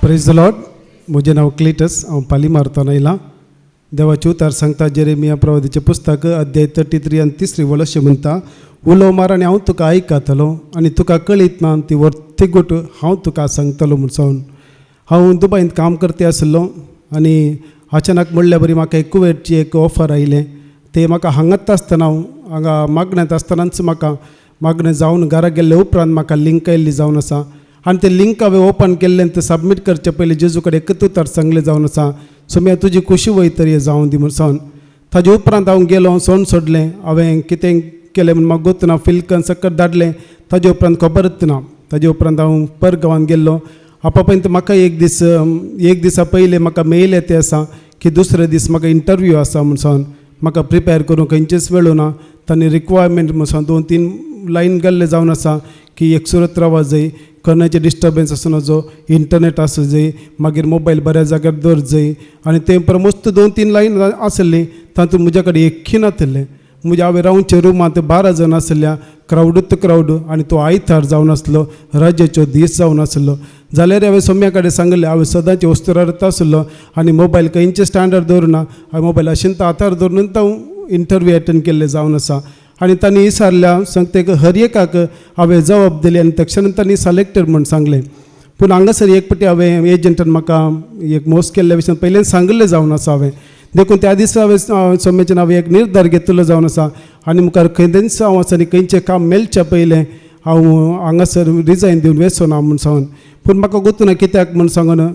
Praise the Lord. म्हजें नांव Cleitus. हांव पाली मारताना आयलां. देवाचे उतार सांगता जेरेमिया प्रवादीचें पुस्तक अध्याय 33 आनी 3 वळ अशें म्हणटा, उलोव मार आनी हांव तुका आयकतलो आनी तुका कळीत ना ती वर्ती गोट हांव तुका सांगतलो म्हूण सावन. हांव दुबयंत काम करता आसलो आनी अचानक म्हणल्या बरी म्हाका एक कुवेटची एक ऑफर आयलें. ते म्हाका हांगाच आसतना हांगा मागण्यांत आसतनाच म्हाका मागणें जावन घरा गेल्ले उपरांत म्हाका लिंक आयिल्ली जावन आसा आनी तें लिंक हांवें ओपन केल्लें तें सबमीट करचे पयलीं जेजू कडेन एकच उतर सांगलें जावन आसा, सोम्या तुजी खुशी वयतरी हें जावन दी म्हूण सावन. ताजे उपरांत हांव गेलो, सोण सोडलें. हांवें कितें केलें म्हूण म्हाका गोत ना. फिल्कन सकट धाडलें. ताजे उपरांत खबरच ना. ताजे उपरांत हांव परगांवान गेल्लो. आपापयंत म्हाका एक दिसा पयलीं म्हाका मेल येते आसा की दुसरे दीस म्हाका इंटरव्यू आसा म्हूण सावन. म्हाका प्रिपेर करूंक खंयचेच वेळू ना. तांणी रिक्वायरमेंट म्हूण सावन 2-3 लायन घाल्ले जावन आसा की एक सुरत रावा जाय, कन्नाचें डिस्टर्बन्स आसूं नजो, इंटरनेट आसूं जाय, मागीर मोबायल बऱ्या जाग्यार दवर जाय. आनी तें मस्त 2-3 लायन आसली. तातूंत म्हज्या कडेन एकखी नासलें. हांवें रावचे रुमांत 12 जण आसल्या, क्रावड आनी तो आयतार जावन आसलो, रजेचो दीस जावन आसलो. जाल्यार हांवें सोम्या कडेन सांगलें हांवें सदांचे वस्तुरात आसलो आनी मोबायल खंयचे स्टँडर्ड दवरना. हांवें मोबायल आशिल्लो आतार दवरून हांव इंटरव्यू अटेंड केल्ले जावन आसा. आनी तांणी विचारल्या सांगता हर एकाक हांवें जबाब दिली आनी तक्षण तांणी सिलेक्टेड म्हूण सांगलें. पूण हांगासर एक फावटी हांवें एजंटान म्हाका एक मोस केल्ल्या विशयान पयलें सांगलें जावन आसा. हांवें देखून त्या दिसा हांवें सोम्याचें हांवें एक निर्धार घेतलो जावन आसा आनी मुखार खंयच हांव आसा आनी खंयचें काम मेळच्या पयलें हांव हांगासर रिजायन दिवन वेचना म्हूण सांगून. पूण म्हाका गोतूना कित्याक म्हूण सांगून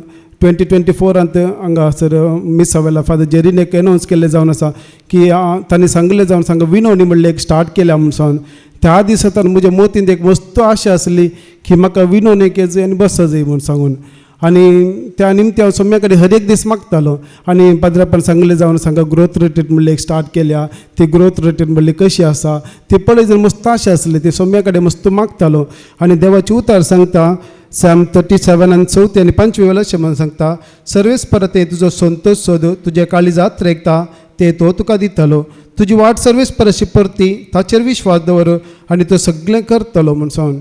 2024 हांगासर मिस हावेला फादर जेरीन एक एनावन्स केल्लें जावन आसा की तांणी सांगलें जावन सांग विनोवणी म्हणलें एक स्टार्ट केल्या म्हूण सांगून. त्या दिसा म्हज्या मोतींत एक मस्त आशा आसली की म्हाका विनोवणेक येजय आनी बस जाय म्हूण सांगून. आनी त्या निमत्या हांव सोम्या कडेन हर एक दीस मागतालो आनी पाद्रापान सांगलें जावन सांगा ग्रोथ रिट्रीट म्हणलें एक स्टार्ट केल्या. ती ग्रोथ रिट्रीट म्हणली कशी आसा ती पळय जर मस्त आशा आसली. ती सोम्या कडेन मस्त मागतालो आनी देवाचे उतार सांगता सॅम 37 आनी 4 आनी 5 वेळा अशें म्हणून सांगता, सर्वेस परते तुजो संतोष सोद, तुजे काळजांत रेखता ते तो तुका दितलो. तुजी वाट सर्वेस परशी परती, ताचेर विश्वास दवर आनी तो सगळें करतलो म्हूण सांगून.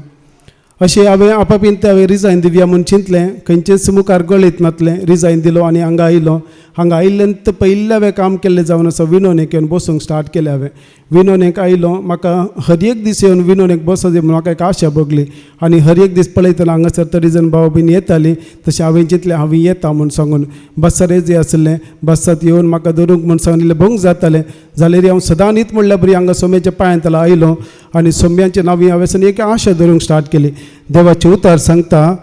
अशें हांवें आपापीन हांवें रिजायन दिवया म्हूण चिंतलें. खंयचेच मुखार गळीत नातलें. रिजायन दिलो आनी हांगा आयलो. हांगा आयिल्ल्यान पयलें हांवें काम केल्लें जावन आसा विनोवणेक येवन बसूंक स्टार्ट केलें. हांवें विनोवणेक आयलो. म्हाका हर एक दीस येवन विनोवणेक बसो जाय म्हूण म्हाका एक आशा भोगली आनी हर एक दीस पळयतना हांगासर 30 जण भाव बीन येतालीं. तशें हांवें चिंतलें हांव येता म्हूण सांगून. बसार येजे आसलें. बसात येवन म्हाका धरूंक म्हूण सांगून इल्लें भोंग जातालें. जाल्यार हांव सदां न्हीत म्हणल्या बरी हांगा सोम्याच्या पांयांतलो आयलो आनी सोम्याचें नांव हांवें एक आशा धरूंक स्टार्ट केली. देवाचे उतार सांगता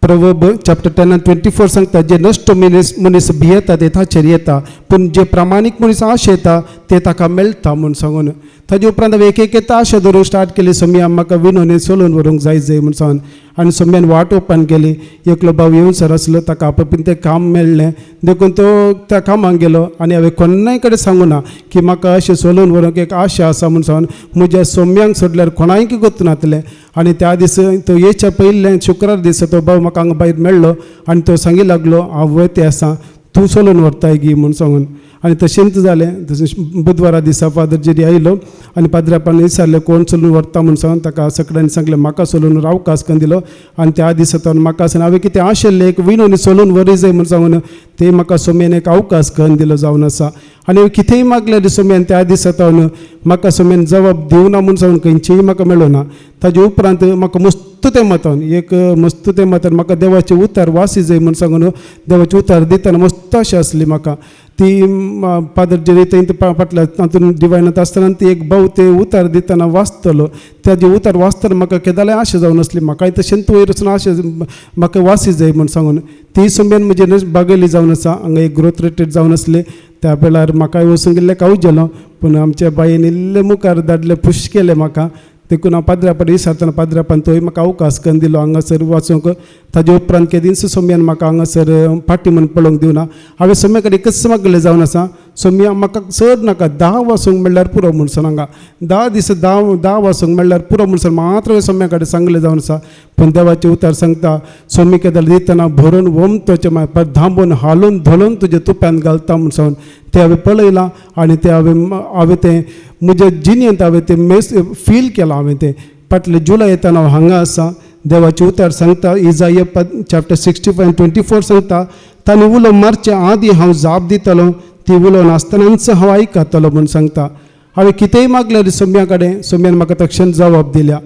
प्रवर्ब चॅप्टर 10 and 24 सांगता, जे नश्ट मनीस भियेता ते ताचेर येता, पूण जे प्रामाणीक मनीस आशेता ते ताका मेळटा म्हूण सांगून. ताजे उपरांत हांवें एक आशा धरूंक स्टार्ट केली. सोम्या म्हाका विनोवणेन सोलून व्हरूंक जाय म्हूण सांगून. आनी सोम्यान वाट ओपन केली. एकलो भाव येवसर आसलो, ताका आपापीन तें काम मेळ्ळें. देखून तो त्या कामाक गेलो आनी हांवें कोणाय कडेन सांगूं ना की म्हाका अशें सोलून व्हरूंक एक आशा आसा म्हूण सांगून. म्हज्या सोम्यांक सोडल्यार कोणायक गोत नातलें. आनी त्या दिसा तो येच्या पयलें शुक्रार दिसा तो भाव म्हाका हांगा भायर मेळ्ळो आनी तो सांगी लागलो हांव वयते आसा, तूं सोलून व्हरताय गी म्हूण सांगून. आनी तशेंच जालें. तशें बुधवारा दिसा फादर जेरी आयलो आनी पाद्रापान विचारलें कोण सोलून व्हरता म्हूण सांगून. ताका सगळ्यांनी सांगलें म्हाका सोलून रावकास करून दिलो. आनी त्या दिसा तो म्हाका हांवें कितें आशिल्लें एक विनोवणी सोलून व्हरी जाय म्हूण सांगून ते म्हाका सोम्यान एक अवकाश करून दिलो जावन आसा. आनी कितेंय मागलें सोम्यान त्या दिसा म्हाका सोम्यान जबाब दिवना म्हूण सांगून खंयचीय म्हाका मेळूं ना. ताजे उपरांत म्हाका मस्त तें मतान म्हाका देवाचें उतार वासी जाय म्हूण सांगून देवाचें उतार दितना मस्त आशा आसली म्हाका. ती फादर जेरी थंय फाटल्या तातूंत डिवायनांत आसतना ती एक भाव ते उतार दितना वाचतलो. त्याचे उतार वाचतना म्हाका केदाले आशा जावन आसली. म्हाकाय तशेंच वयर वचून आशा म्हाका वासी जाय म्हूण सांगून. ती सोम्यान म्हजे बागयली जावन आसा. हांगा एक ग्रोथ रिट्रीट जावन आसली. त्या वेळार म्हाकाय वचूंक गेल्लें कावूच गेलो. पूण आमच्या बायेन इल्लें मुखार धाडलें, पुश केलें म्हाका. देखून हांव पाद्रापान विचारतना पाद्रापान थंय म्हाका अवकाश करून दिलो हांगासर वाचूंक. ताजे उपरांत केदींच सोम्यान म्हाका हांगासर फाटी म्हूण पळोवंक दिवना. हांवें सोम्या कडेन एकच मागलें जावन आसा, सोम्या म्हाका चड नाका 10 वाचूंक म्हणल्यार पुरो म्हूण सांग. हांगा 10 दीस 10 वाचूंक म्हणल्यार पुरो म्हूण सांग मात्र हांवें सोम्या कडेन सांगलें जावन आसा. पूण देवाचें उतार सांगता सोमी केदार दितना भरून वमतोचे धांबून हालून धोलून तुजे तुप्यान घालता म्हूण सांगून. ते हांवें पळयलां आनी ते हांवें तें म्हज्या जिणेंत हांवें तें फील केलां. हांवें तें फाटले जुलय येताना हांव हांगा आसा. देवाचे उतार सांगता इजाया चॅप्टर 65:24 सांगता ताणी उलो मारचे आदी हांव जाप दितलो ती उलो नासतनाच हांव आयकतलो म्हूण सांगता. हांवें कितेंय मागलें सोम्या कडेन, सोम्यान म्हाका तक्षण जबाब दिल्या.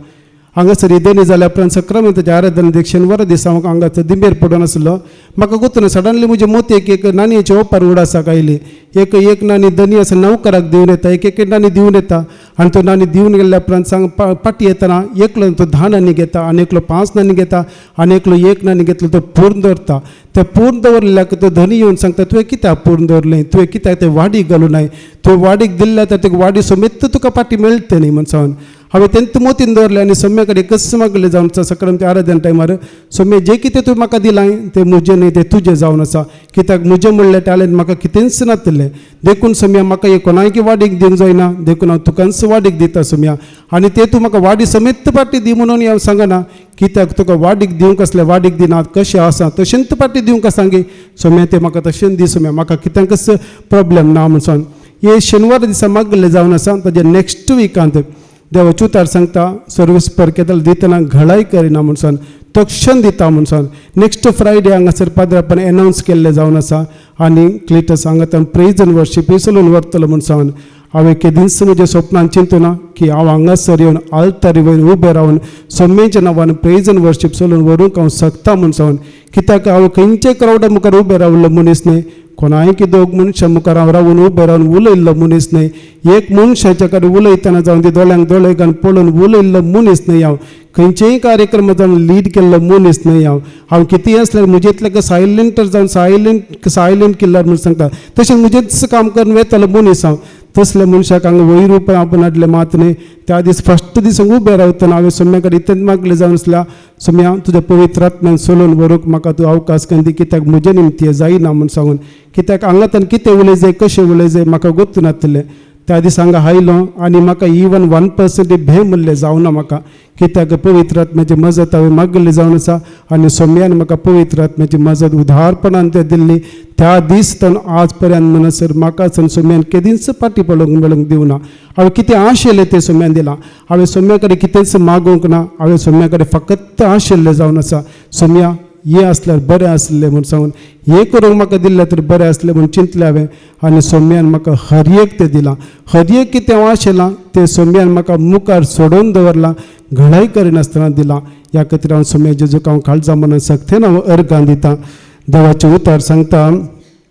हांगासर इदेनी जाल्या उपरांत संक्रमिताच्या आराधना देख शेनवारा दिसा म्हाका हांगासर दिंबेर पडून आसलो. म्हाका गुंतून सडनली म्हज्या मोतयेक एक नाणयेची ऑफर उडासाक आयली. एक नाणी धनी आसा नौकराक दिवन येता, एक नाणी दिवन येता आनी तो नाणी दिवन गेल्ल्या उपरांत सांग पाटी येतना एकलो तो 10 नाणी घेता आनी एकलो 5 नाणी घेता आनी एकलो 1 नाणी घेतलो तो पूर्ण दवरता. ते पूर्ण दवरल्याक तो धनी येवन सांगता तुवें कित्याक पूर्ण दवरलें, तुवें कित्याक ते वाडीक घालूं नाय, तुवें वाडीक दिल्ल्या तर तुका वाडी समेत तुका पाटी मेळटली न्ही म्हण सांगून हांवें तेंत मोतीन दवरलें आनी सोम्या कडेन कस मागलें जावन संक्रांती आराधना टायमार सोम्या जें कितें तुवें म्हाका दिलां तें म्हजें न्ही तें तुजें जावन आसा. कित्याक म्हजें म्हणलें टॅलंट म्हाका कितेंच नासलें. देखून सोम्या म्हाका एक कोणायकी वाडीक दिवंक जायना, देखून हांव तुकाच वाडीक दिता सोम्या. आनी तें तूं म्हाका वाडी समेत पाटी दी म्हणून हांव सांगना, कित्याक तुका वाडीक दिवंक असलें वाडीक दिना कशें आसा तशेंच पाटी दिवंक सांगी सोम्या. तें म्हाका तशेंच दी सोम्या, म्हाका कित्याकच प्रॉब्लेम ना म्हणून. हे शेनवार दिसा मागलें जावन आसा. ताज्या नेक्स्ट विकांत देवाचे उतार सांगता सर्वीस परकेताल दितना घडाय करिना म्हणून तक्षण दिता म्हणून. नेक्स्ट फ्रायडे हांगासर पाद्रापण एनावन्स केल्लें जावन आसा आनी क्लिटस हांगा प्रेज एंड वर्शीप विसरून व्हरतलो म्हणून हांवें केदींच म्हज्या स्वप्नान चिंतूना की हांव हांगासर येवन आल्तारी वयर उबें रावन सोम्याच्या नांवान प्रेज एंड वर्शीप चलोवन व्हरूंक हांव शकता म्हणून. कित्याक हांव खंयचे क्रावडा मुखार उबें रावल्लो मनीस न्ही, कोणायकी दोग मनशां मुखार हांव रावून उबें रावन उलयल्लो मनीस न्ही, एक मनशाच्या कडेन उलयतना जावन ती दोळ्यांक दोळे घालून पळोवन उलयल्लो मनीस न्ही, हांव खंयचेय कार्यक्रम जावन लीड केल्लो मनीस न्ही. हांव कितेंय आसल्यार म्हजेंतलें सायलेंटर जावन सायलेंट किल्लर म्हूण सांगता तशें म्हजेंच काम करून वेतलो मनीस हांव. तसल्या मनशाक हांगा वयर उपर आपण हाडलें मात न्ही. त्या दीस फस्ट दीस उबें रावतना हांवें सोम्या कडेन इतलेंच मागलें जावन आसल्या सोम्या तुज्या पवित्र आत्म्यान चलोवन व्हरूंक म्हाका तूं अवकाश करून दी, कित्याक म्हजे निमती जायना म्हूण सांगून. कित्याक हांगातल्यान कितें उलय जाय कशें उलय जाय म्हाका गोत्तू नासलें. त्या दीस हांगा आयलो आनी म्हाका इवन 1% भे म्हणलें जावना म्हाका, कित्याक पवित्र आत्म्याची मजत हांवें मागलें जावन आसा आनी सोम्यान म्हाका पवित्र आत्म्याची मजत उदारपणान ते दिल्ली. त्या दीस तर आज पर्यंत म्हणसर म्हाका सोम्यान केदींच पाटी पळोवंक दिवना. हांवें कितें आशिल्लें तें सोम्यान दिलां. हांवें सोम्या कडेन कितेंच मागोवंक ना, हांवें सोम्या कडेन फकत आशिल्लें जावन आसा. सोम्या हें आसल्यार बरें आसलें म्हूण सांगून हें करूंक म्हाका दिल्लें तर बरें आसलें म्हूण चिंतलें हांवें आनी सोम्यान म्हाका हर एक तें दिलां. हर एक कितें हांव आशिल्लां तें सोम्यान म्हाका मुखार सोडून दवरलां, घडाय करिनासतना दिलां. ह्या खातीर हांव सोम्या जेजूक हांव काळजा मनान सक्तेन हांव अर्गां दितां. देवाचे उतार सांगता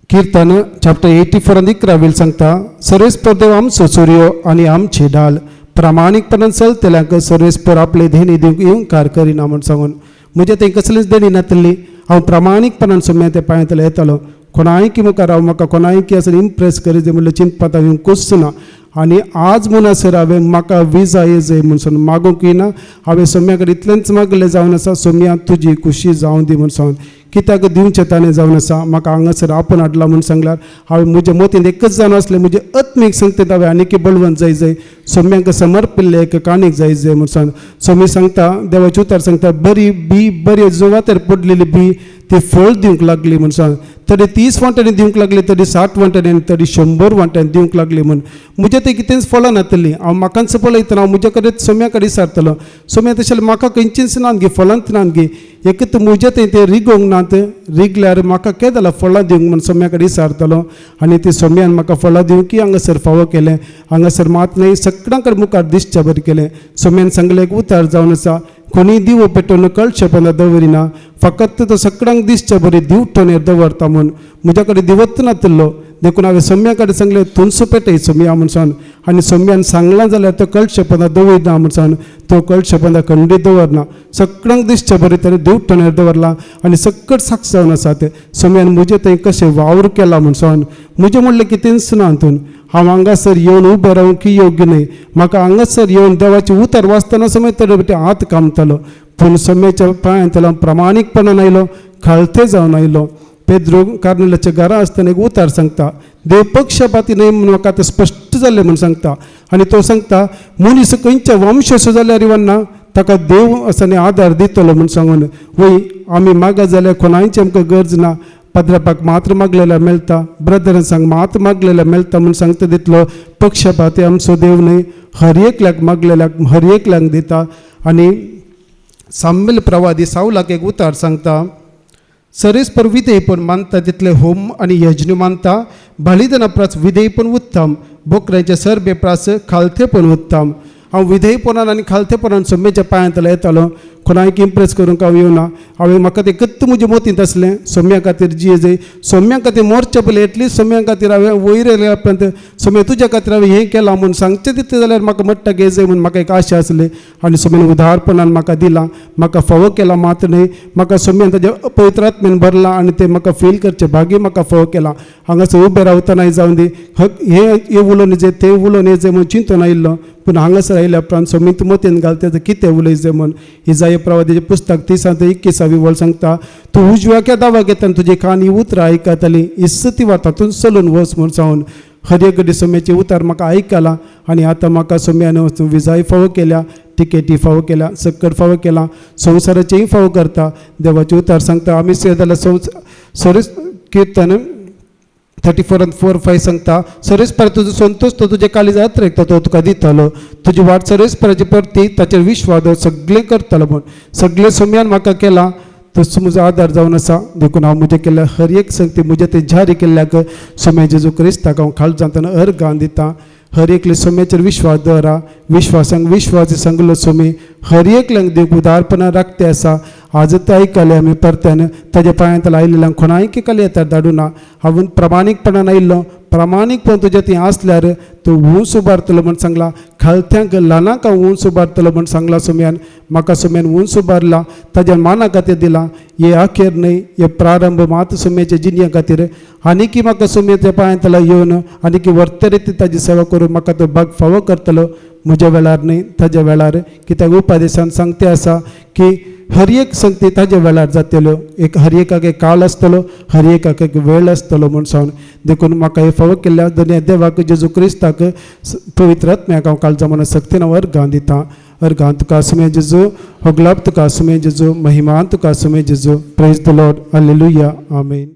कीर्तन चॅप्टर 84 11 सांगता सर्वेस्पर देव आमचो सूर्यो आनी आमची ढाल प्रामाणीकपणान चलतल्यांक सर्वेस्पर आपले देणी दिवंक येवकार करिना म्हूण सांगून. म्हजें तें कसलीच देणी नासली. हांव प्रामाणीकपणान सोम्या ते पांयतलो येतालो. कोणायकी मुखार हांव म्हाका कोणायकी असो इम्प्रेस करी जाय म्हणल्यार चिंतपाक हांवें कुस ना. आनी आज म्हणसर हांवें म्हाका विजा येजय म्हणून मागूंक येना. हांवें सोम्या कडेन इतलेंच मागलें जावन आसा सोम्या तुजी खुशी जावं दी म्हूण सांगून. कित्याक दिवचें ताणें जावन आसा. म्हाका हांगासर आपूण हाडला म्हूण सांगल्यार हांवें म्हज्या मोतीन एकच जावन आसलें म्हजें आत्मीक संगतींत हांवें आनीक बळवंत जाय सोम्याक समर्पिल्लें एक काणीक जाय म्हूण सांग. सोमी सांगता देवाचे उतार सांगता बरी जुवातेर पडलेली बी ती फळ दिवंक लागली म्हूण सांग. तरी 30 वांट्यांनी दिवंक लागली, तरी 60 वांट्यांनी, तरी 100 वांट्यांनी दिवंक लागली म्हूण. म्हजें तें कितेंच फळां नासतलीं. हांव म्हाकाच पळयतना हांव म्हजे कडेन सोम्या कडेन विचारतलो सोम्या तशें म्हाका खंयचींच नात गे फळांत नात गे. एक तर म्हजें तें रिगोंक नात, रिगल्यार म्हाका केद जालां फळां दिवंक म्हूण सोम्या कडेन विचारतलो. आनी ती सोम्यान म्हाका फळां दिवंक हांगासर फावो केलें. हांगासर मात न्हय सगळ्यां कडेन मुखार दिसचें बरें केलें. सोम्यान सांगलें एक उतार जावन आसा कोणी दिवो पेटोवन कळशेपणां दवरिना, फकत तो सगळ्यांक दिसचें बरें दिवटोनेर दवरता म्हूण. म्हज्या कडेन दिवत नासलो. देखून हांवें सोम्या कडेन सांगलें तुनसो पेटय सोम्या म्हूण सांग. आनी सोम्यान सांगलां जाल्यार तो कळशेपणां दवरिना म्हूण सांग. तो कळशेपणां खंडीत दवरना, सगळ्यांक दिसचें बरें ताणें दिवटोनेर दवरला आनी सगळं साक्ष जावन आसा तें. सोम्यान म्हजें थंय कशें वावर केला म्हूण सांग. म्हजें म्हणलें कितेंच ना हातून. हांव हांगासर येवन उबें रावंक योग्य न्हय. म्हाका हांगासर येवन देवाची उतर वाचतना समेत तर हात कामतालो. पूण सोम्याच्या पांयांतलो प्रामाणीकपणान आयलो, खालते जावन आयलो. पेद्रो कार्मेलाच्या घरा आसतना एक उतार सांगता देव पक्षपाती न्हय म्हूण म्हाका आतां स्पश्ट जालें म्हूण सांगता. आनी तो सांगता मनीस खंयच्या वंशसो जाल्यार इवन्ना ताका देव असो आदार दितलो म्हूण सांगून. वय आमी मागत जाल्यार कोणायची आमकां गरज ना. पद्रापाक मात्र मागलेल्या मेळटा, ब्रदरान सांग मात्र मागलेल्या मेळटा म्हूण सांगता दितलो. पक्षपाती आमचो देव न्हय, हर एकल्याक मागलेल्याक हर एकल्याक दिता. आनी साम्येल प्रवादी सावलाक एक उतार सांगता, सरेस्पर विधेय पण मानता तितले होम आणि यज्ञ मानता, बलिदानाप्रस विधेय पण उत्तम, बोकऱ्यांचे सरबे प्रास खालथे पण उत्तम. हांव विधेयपणान आनी खालथेपणान सोम्याच्या पांयांतलो येतालो, कोणाक इम्प्रेस करूंक हांव येवना. हांवें म्हाका तें कत्त म्हज्या मोतींत आसलें, सोम्या खातीर जिये सोम्या खातीर मोरचें पयलीं एटलीस्ट सोम्या खातीर हांवें वयर येयल्या उपरांत सोम्या तुज्या खातीर हांवें हें केलां म्हूण सांगचें दितलें जाल्यार म्हाका मट्टा घे जाय म्हूण म्हाका एक आशा आसली. आनी सोम्यान उदारपणान म्हाका दिलां, म्हाका फावो केला मात न्हय, म्हाका सोम्यान ताज्या पवित्र आत्म्यान भरलां आनी तें म्हाका फील करचें भाग्य म्हाका फावो केलां. हांगासर उबें रावतनाय जावन दी हें उलोवन येजय तें उलोवन येजय म्हूण चिंतून आयिल्लो, पूण हांगासर आयल्या उपरांत सोमी तूं मतीन घाल तें कितें उलयचें म्हूण. इसाया प्रवादीचें पुस्तक 30:21 वळ सांगता, तूं उजव्याच्या दावा घेतना तुजी कान उतरां आयकतली, इस्सती वा तातूंत चलून वच म्हूण सांगून हर एक घडी सोम्याचे उतार म्हाका आयकला. आनी आतां म्हाका सोम्यान वचून विजाय फावो केल्या, तिकेटी फावो केल्या, सक्कर फावो केला, संवसाराचेय फावो करता. देवाचे उतार सांगता, आमी जाल्यार सरीस कीर्तन 34:4-5 सांगता, सरेस्पर तुजो संतोष तो तुजे काळजांत रेखता तो तुका दितलो, तुजी वाट सरेस्पराची परती ताचेर विश्वास दवर, सगळें करतलो म्हूण. सगळें सोम्यान म्हाका केलां, तसो म्हजो आदार जावन आसा. देखून हांव म्हजें केल्ल्या हर एक संगती म्हज्या ते जारी केल्ल्याक सोम्या जेजू क्रिस्ताक हांव खाल जातना अर्गां दितां. हर एकले सोम्याचेर विश्वास दवरा, विश्वासांक विश्वास सांगलो सोमी हर एकल्यांक देव उदारपणान राखते आसा. आज तर आयकले आमी परत्यान ताज्या पांयांत आयिल्ल्यांक कोणायक एकाले येता धाडूना. हांवें प्रामाणीकपणान आयिल्लो, प्रामाणीकपण तुजें थंय आसल्यार तूं उंच उबारतलो म्हूण सांगला, खालत्यांक ल्हानाक हांव उंच उबारतलो म्हूण सांगला सोम्यान. म्हाका सोम्यान उंच उबारला, ताज्या माना खातीर दिला. हे आखेर न्हय, हे प्रारंभ मात सोम्याच्या जिणया खातीर. आनीक म्हाका सोम्याच्या पांयांत येवन आनीक वर्तरेती ताजी सेवा करून म्हाका तो भाग फावो करतलो. म्हज्या वेळार न्हय, ताज्या वेळार. कित्याक उपदेशान सांगते आसा की हर एक संगती ताज्या वेळार जातल्यो, एक हर एकाक एक काळ आसतलो, हर एकाक एक वेळ आसतलो म्हूण सांगून. देखून म्हाका हे फावो केल्ल्या दोनी देवाक जेजू क्रिस्ताक पवित्र आत्म्याक हांव काळजा म्हणून सक्तीन हांव अर्गां दितां. अर्गां तुका आसुमे जेजू, होगलाप तुका आसुमे जेजू, महिमान तुका आसुमे जेजू. Praise the Lord, hallelujah, amen.